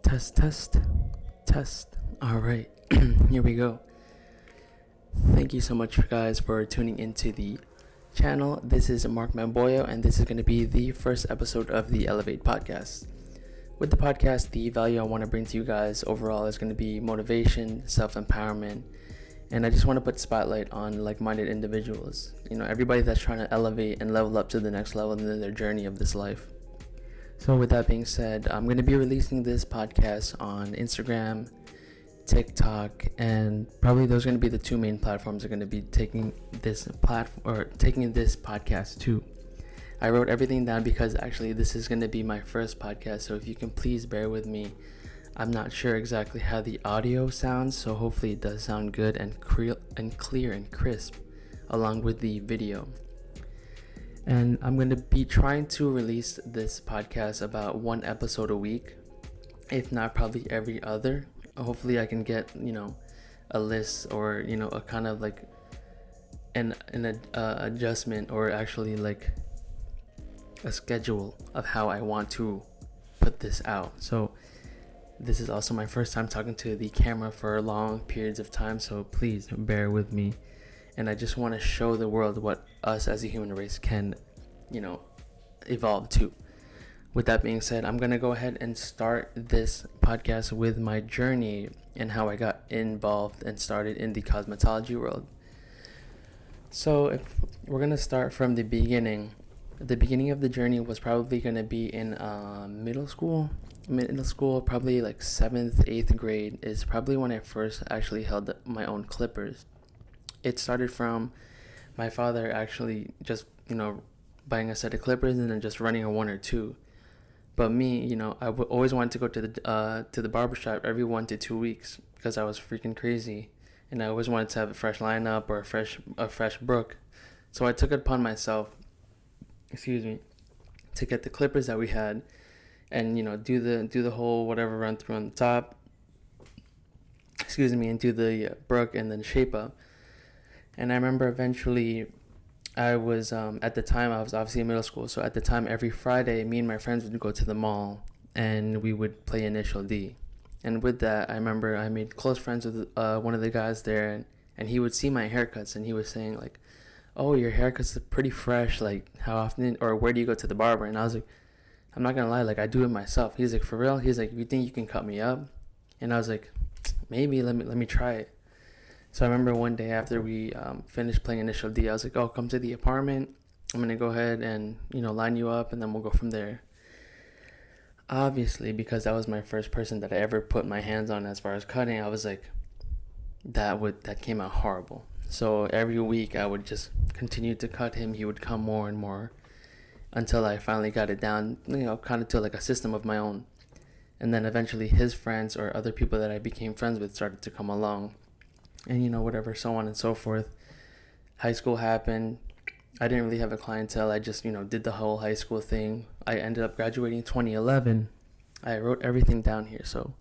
Test, test, test. All right, here we go. Thank you so much, guys, for tuning into the channel. This is Mark Mamboyo, and this is going to be the first episode of the Elevate podcast. With the podcast, the value I want to bring to you guys overall is going to be motivation, self-empowerment, and I just want to put spotlight on like-minded individuals. Everybody that's trying to elevate and level up to the next level in their journey of this life. So with that being said, I'm going to be releasing this podcast on Instagram, TikTok, and probably those are going to be the two main platforms I'm going to be taking this podcast to. I wrote everything down because actually this is going to be my first podcast, so if you can please bear with me. I'm not sure exactly how the audio sounds, so hopefully it does sound good and clear and crisp along with the video. And I'm going to be trying to release this podcast about one episode a week, if not probably every other. Hopefully I can get, a list or, a kind of like an adjustment or actually like a schedule of how I want to put this out. So this is also my first time talking to the camera for long periods of time, so please bear with me. And I just want to show the world what us as a human race can, evolve to. With that being said, I'm going to go ahead and start this podcast with my journey and how I got involved and started in the cosmetology world. So if we're going to start from the beginning of the journey was probably going to be in middle school, probably like 7th, 8th grade is probably when I first actually held my own clippers. It started from my father actually just, buying a set of clippers and then just running a one or two. But me, I always wanted to go to the barbershop every 1 to 2 weeks because I was freaking crazy, and I always wanted to have a fresh lineup or a fresh brook. So I took it upon myself, to get the clippers that we had, and do the whole whatever run through on the top. And do the brook and then shape up. And I remember eventually I was, at the time, I was obviously in middle school. So at the time, every Friday, me and my friends would go to the mall and we would play Initial D. And with that, I remember I made close friends with one of the guys there, and he would see my haircuts and he was saying like, "Oh, your haircuts are pretty fresh. Like, how often or where do you go to the barber?" And I was like, "I'm not gonna lie, like I do it myself." He's like, "For real?" He's like, "You think you can cut me up?" And I was like, "Maybe, let me try it." So I remember one day after we finished playing Initial D, I was like, "Oh, come to the apartment. I'm going to go ahead and, line you up, and then we'll go from there." Obviously, because that was my first person that I ever put my hands on as far as cutting, I was like, that came out horrible. So every week I would just continue to cut him. He would come more and more until I finally got it down, kind of to like a system of my own. And then eventually his friends or other people that I became friends with started to come along. And whatever, so on and so forth. High school happened. I didn't really have a clientele. I just did the whole high school thing. I ended up graduating in 2011. I wrote everything down here, so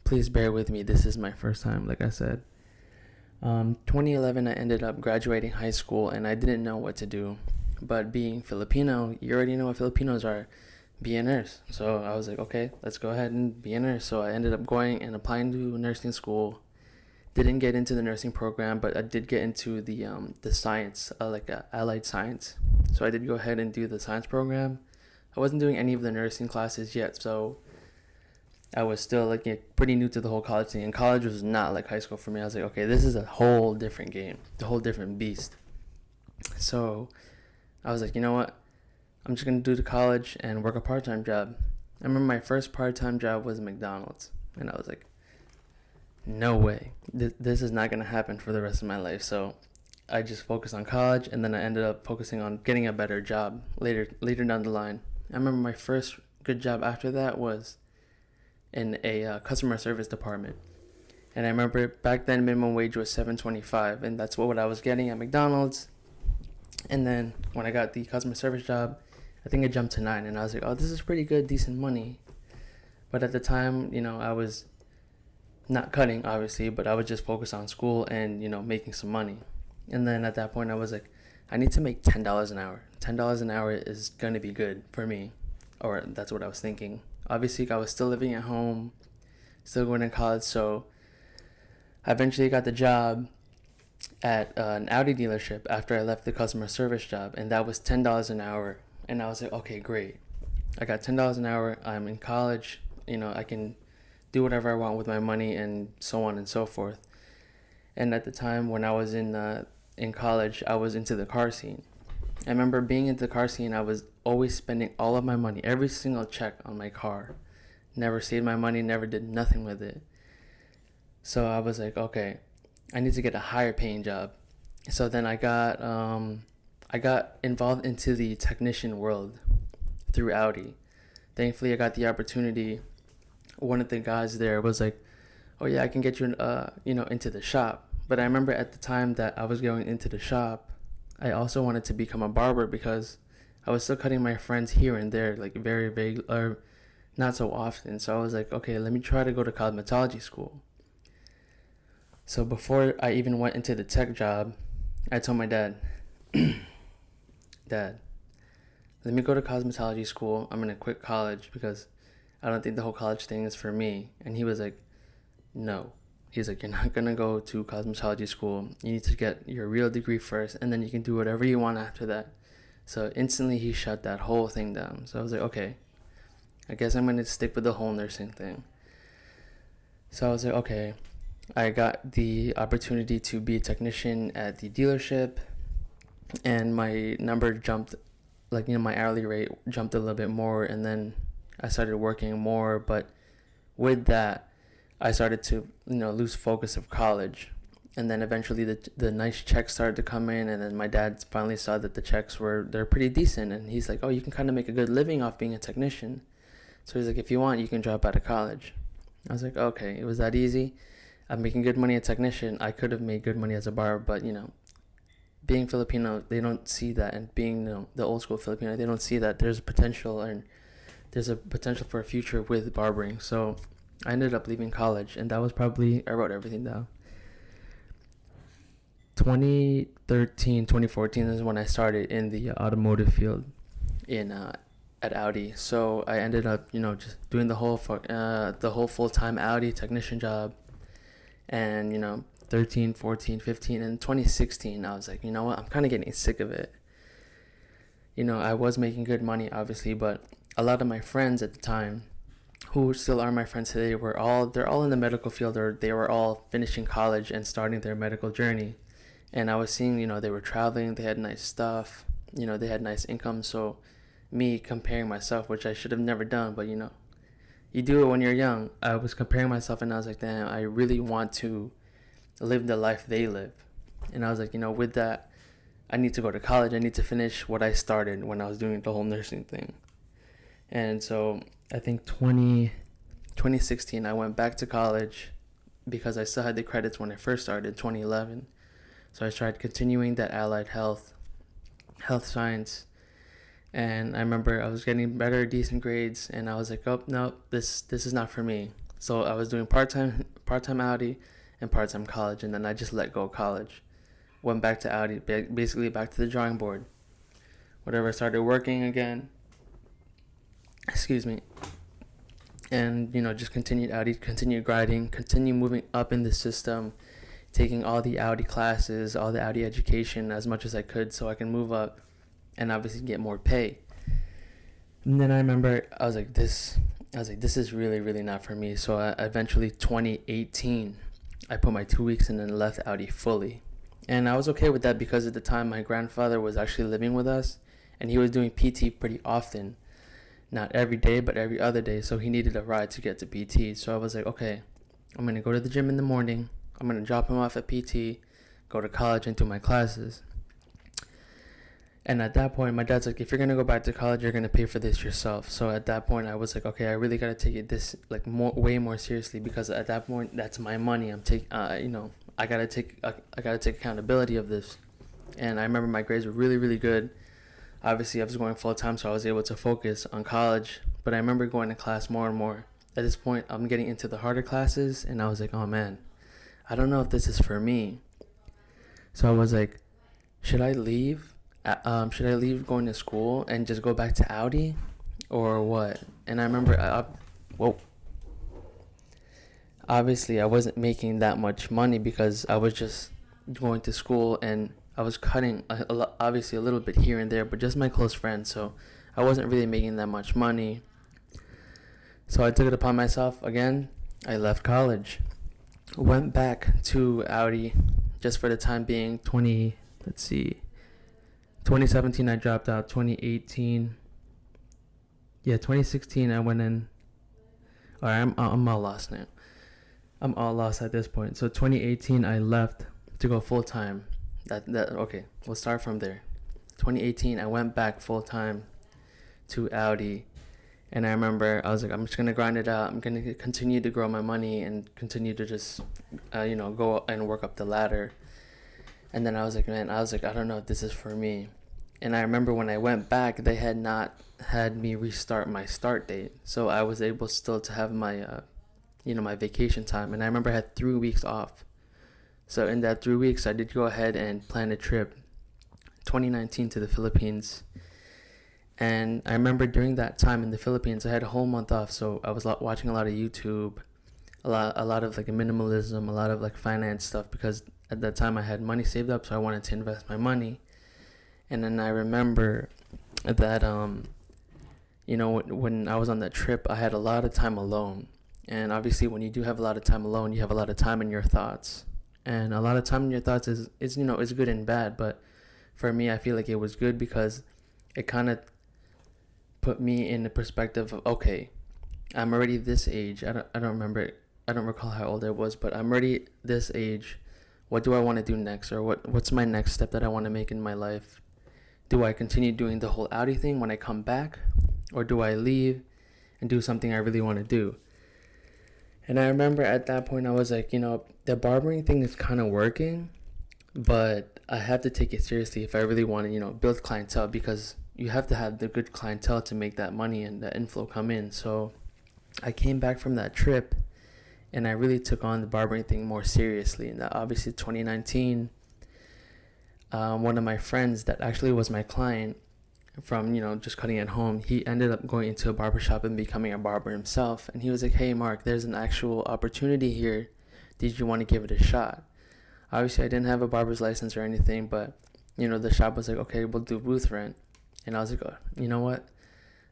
please bear with me. This is my first time, like I said. 2011, I ended up graduating high school, and I didn't know what to do. But being Filipino, you already know what Filipinos are. Be a nurse. So I was like, okay, let's go ahead and be a nurse. So I ended up going and applying to nursing school. Didn't get into the nursing program, but I did get into the science, allied science. So I did go ahead and do the science program. I wasn't doing any of the nursing classes yet, so I was still pretty new to the whole college thing. And college was not like high school for me. I was like, okay, this is a whole different game, a whole different beast. So I was like, you know what? I'm just gonna do the college and work a part-time job. I remember my first part-time job was McDonald's, and I was like, no way, this is not going to happen for the rest of my life. So I just focused on college, and then I ended up focusing on getting a better job later down the line. I remember my first good job after that was in a customer service department. And I remember back then minimum wage was $7.25, and that's what I was getting at McDonald's. And then when I got the customer service job, I think I jumped to $9, and I was like, oh, this is pretty good, decent money. But at the time, I was not cutting, obviously, but I was just focused on school and, making some money. And then at that point, I was like, I need to make $10 an hour. $10 an hour is going to be good for me, or that's what I was thinking. Obviously, I was still living at home. still going to college. So I eventually got the job at an Audi dealership after I left the customer service job, and that was $10 an hour. And I was like, okay, great. I got $10 an hour. I'm in college. I can do whatever I want with my money, and so on and so forth. And at the time when I was in college, I was into the car scene. I remember being into the car scene. I was always spending all of my money, every single check on my car. Never saved my money, never did nothing with it. So I was like, okay, I need to get a higher paying job. So then I got involved into the technician world through Audi. Thankfully, I got the opportunity. One of the guys there was like, oh yeah, I can get you into the shop. But I remember at the time that I was going into the shop, I also wanted to become a barber because I was still cutting my friends here and there, like very, very, or not so often. So I was like, okay, let me try to go to cosmetology school. So before I even went into the tech job, I told my dad, Dad, let me go to cosmetology school. I'm going to quit college because I don't think the whole college thing is for me. And he was like, no. He's like, you're not going to go to cosmetology school. You need to get your real degree first, and then you can do whatever you want after that. So instantly he shut that whole thing down. So I was like, okay, I guess I'm going to stick with the whole nursing thing. So I was like, okay. I got the opportunity to be a technician at the dealership, and my number jumped, my hourly rate jumped a little bit more, and then I started working more. But with that, I started to, lose focus of college. And then eventually the nice checks started to come in, and then my dad finally saw that the checks they're pretty decent, and he's like, oh, you can kind of make a good living off being a technician. So he's like, if you want, you can drop out of college. I was like, okay, it was that easy. I'm making good money as a technician. I could have made good money as a barber, but being Filipino, they don't see that, and being the old school Filipino, they don't see that there's potential, and there's a potential for a future with barbering. So I ended up leaving college, and that was I wrote everything down. 2013, 2014 is when I started in the automotive field at Audi. So I ended up, just doing the whole full-time Audi technician job. And 13, 14, 15, and 2016, I was like, you know what, I'm kind of getting sick of it. I was making good money, obviously, but a lot of my friends at the time, who still are my friends today, they're all in the medical field, or they were all finishing college and starting their medical journey. And I was seeing, they were traveling, they had nice stuff, they had nice income. So me comparing myself, which I should have never done, but you do it when you're young. I was comparing myself, and I was like, damn, I really want to live the life they live. And I was like, with that, I need to go to college. I need to finish what I started when I was doing the whole nursing thing. And so I think 2016, I went back to college because I still had the credits when I first started, 2011. So I started continuing that allied health science. And I remember I was getting better, decent grades, and I was like, oh, no, this is not for me. So I was doing part-time Audi and part-time college, and then I just let go of college. Went back to Audi, basically back to the drawing board. Whatever, started working again. Excuse me. And, just continued Audi, continued grinding, continued moving up in the system, taking all the Audi classes, all the Audi education as much as I could so I can move up and obviously get more pay. And then I remember I was like, this is really, really not for me. So eventually 2018, I put my 2 weeks in and left Audi fully. And I was okay with that because at the time my grandfather was actually living with us, and he was doing PT pretty often. Not every day, but every other day. So he needed a ride to get to PT. So I was like, okay, I'm going to go to the gym in the morning. I'm going to drop him off at PT, go to college and do my classes. And at that point, my dad's like, if you're going to go back to college, you're going to pay for this yourself. So at that point, I was like, okay, I really got to take it way more seriously, because at that point, that's my money. I got to take accountability of this. And I remember my grades were really, really good. Obviously, I was going full time, so I was able to focus on college. But I remember going to class more and more. At this point, I'm getting into the harder classes, and I was like, oh man, I don't know if this is for me. So I was like, should I leave? Should I leave going to school and just go back to Audi, or what? And I remember, obviously I wasn't making that much money because I was just going to school, and I was cutting obviously a little bit here and there, but just my close friends. So I wasn't really making that much money. So I took it upon myself again. I left college, went back to Audi just for the time being. 2017 I dropped out. 2018, 2016 I went in. Alright, I'm all lost now. I'm all lost at this point. So 2018 I left to go full time. Okay, we'll start from there. 2018 I went back full time to Audi, and I remember I was like, I'm just gonna grind it out. I'm gonna continue to grow my money and continue to just go and work up the ladder. And then I was like, I don't know if this is for me. And I remember when I went back, they had not had me restart my start date, so I was able still to have my my vacation time. And I remember I had 3 weeks off. So in that 3 weeks, I did go ahead and plan a trip, 2019, to the Philippines. And I remember during that time in the Philippines, I had a whole month off. So I was watching a lot of YouTube, a lot of like minimalism, a lot of like finance stuff, because at that time I had money saved up, so I wanted to invest my money. And then I remember that when I was on that trip, I had a lot of time alone. And obviously when you do have a lot of time alone, you have a lot of time in your thoughts. And a lot of time in your thoughts is good and bad, but for me, I feel like it was good because it kind of put me in the perspective of, okay, I'm already this age. I don't recall how old I was, but I'm already this age. What do I want to do next? Or what's my next step that I want to make in my life? Do I continue doing the whole Audi thing when I come back? Or do I leave and do something I really want to do? And I remember at that point I was like, the barbering thing is kind of working, but I have to take it seriously if I really want to, build clientele, because you have to have the good clientele to make that money and that inflow come in. So I came back from that trip and I really took on the barbering thing more seriously. And obviously 2019, one of my friends that actually was my client from, just cutting at home, he ended up going into a barbershop and becoming a barber himself. And he was like, hey, Mark, there's an actual opportunity here. Did you want to give it a shot? Obviously, I didn't have a barber's license or anything, but, the shop was like, okay, we'll do booth rent. And I was like, oh, you know what?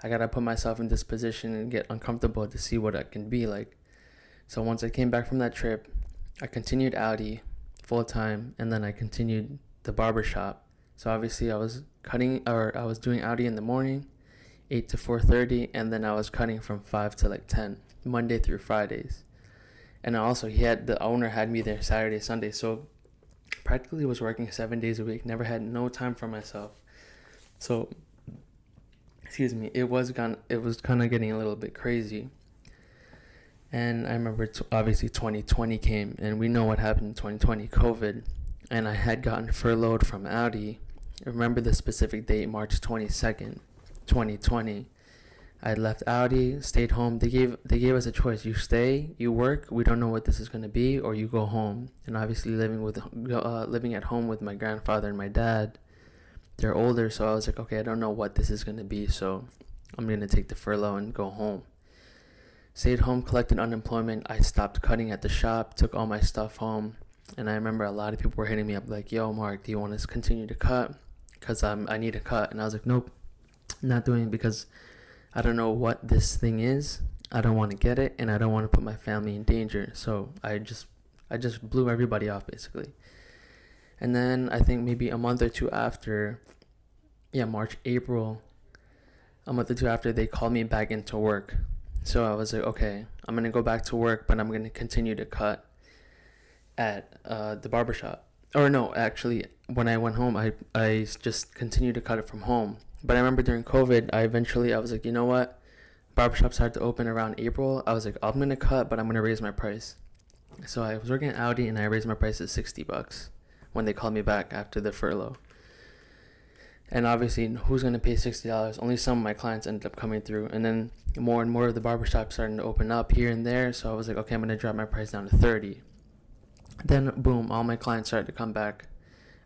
I got to put myself in this position and get uncomfortable to see what I can be like. So once I came back from that trip, I continued Audi full time, and then I continued the barbershop. So obviously I was doing Audi in the morning, 8 to 4:30, and then I was cutting from 5 to 10, Monday through Fridays. And also the owner had me there Saturday, Sunday, so practically was working 7 days a week, never had no time for myself. So, it was kind of getting a little bit crazy. And I remember obviously 2020 came, and we know what happened in 2020, COVID. And I had gotten furloughed from Audi. I remember the specific date, March 22nd, 2020. I left Audi, stayed home. They gave us a choice. You stay, you work. We don't know what this is going to be, or you go home. And obviously living at home with my grandfather and my dad. They're older, so I was like, okay, I don't know what this is going to be, so I'm going to take the furlough and go home. Stayed home, collected unemployment. I stopped cutting at the shop, took all my stuff home. And I remember a lot of people were hitting me up like, yo, Mark, do you want to continue to cut? Because I need a cut. And I was like, nope, not doing it, because I don't know what this thing is. I don't want to get it, and I don't want to put my family in danger. So I just blew everybody off, basically. And then I think maybe a month or two after, March, April, a month or two after, they called me back into work. So I was like, okay, I'm going to go back to work, but I'm going to continue to cut at the barbershop. Or no, actually, when I went home, I just continued to cut it from home. But I remember during COVID, I was like, you know what? Barbershops started to open around April. I was like, I'm going to cut, but I'm going to raise my price. So I was working at Audi, and I raised my price to $60 when they called me back after the furlough. And obviously, who's going to pay $60? Only some of my clients ended up coming through. And then more and more of the barbershops starting to open up here and there. So I was like, okay, I'm going to drop my price down to $30. Then, boom, all my clients started to come back.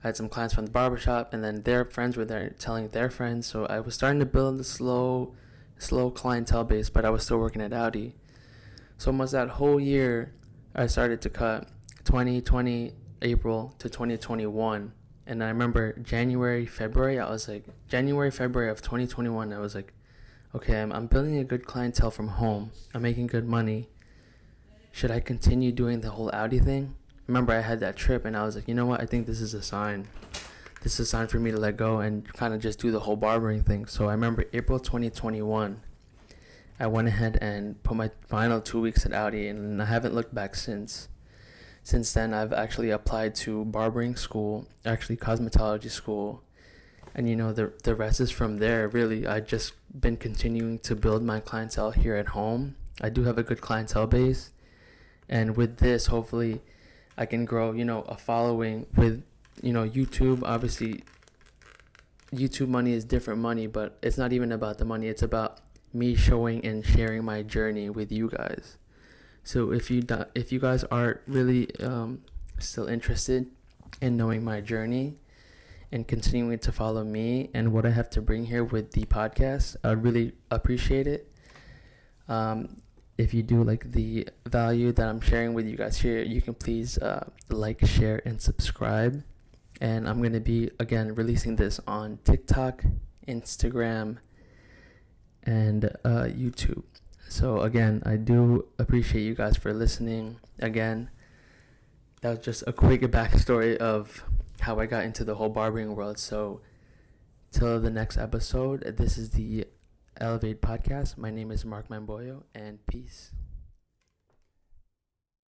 I had some clients from the barbershop, and then their friends were there telling their friends. So I was starting to build a slow clientele base, but I was still working at Audi. So almost that whole year, I started to cut 2020 April to 2021. And I remember January, February of 2021, I was like, okay, I'm building a good clientele from home. I'm making good money. Should I continue doing the whole Audi thing? Remember, I had that trip and I was like, you know what? I think this is a sign. This is a sign for me to let go and kind of just do the whole barbering thing. So I remember April 2021, I went ahead and put my final 2 weeks at Audi, and I haven't looked back since. Since then, I've actually applied to barbering school, actually cosmetology school. And the rest is from there. Really, I just been continuing to build my clientele here at home. I do have a good clientele base, and with this, hopefully, I can grow, a following with, YouTube. Obviously, YouTube money is different money, but it's not even about the money. It's about me showing and sharing my journey with you guys. So if you guys are really still interested in knowing my journey and continuing to follow me and what I have to bring here with the podcast, I'd really appreciate it. If you do like the value that I'm sharing with you guys here, you can please like, share, and subscribe. And I'm going to be, again, releasing this on TikTok, Instagram, and YouTube. So again, I do appreciate you guys for listening. Again, that was just a quick backstory of how I got into the whole barbering world. So till the next episode, this is the Elevate Podcast. My name is Mark Mamboyo, and peace.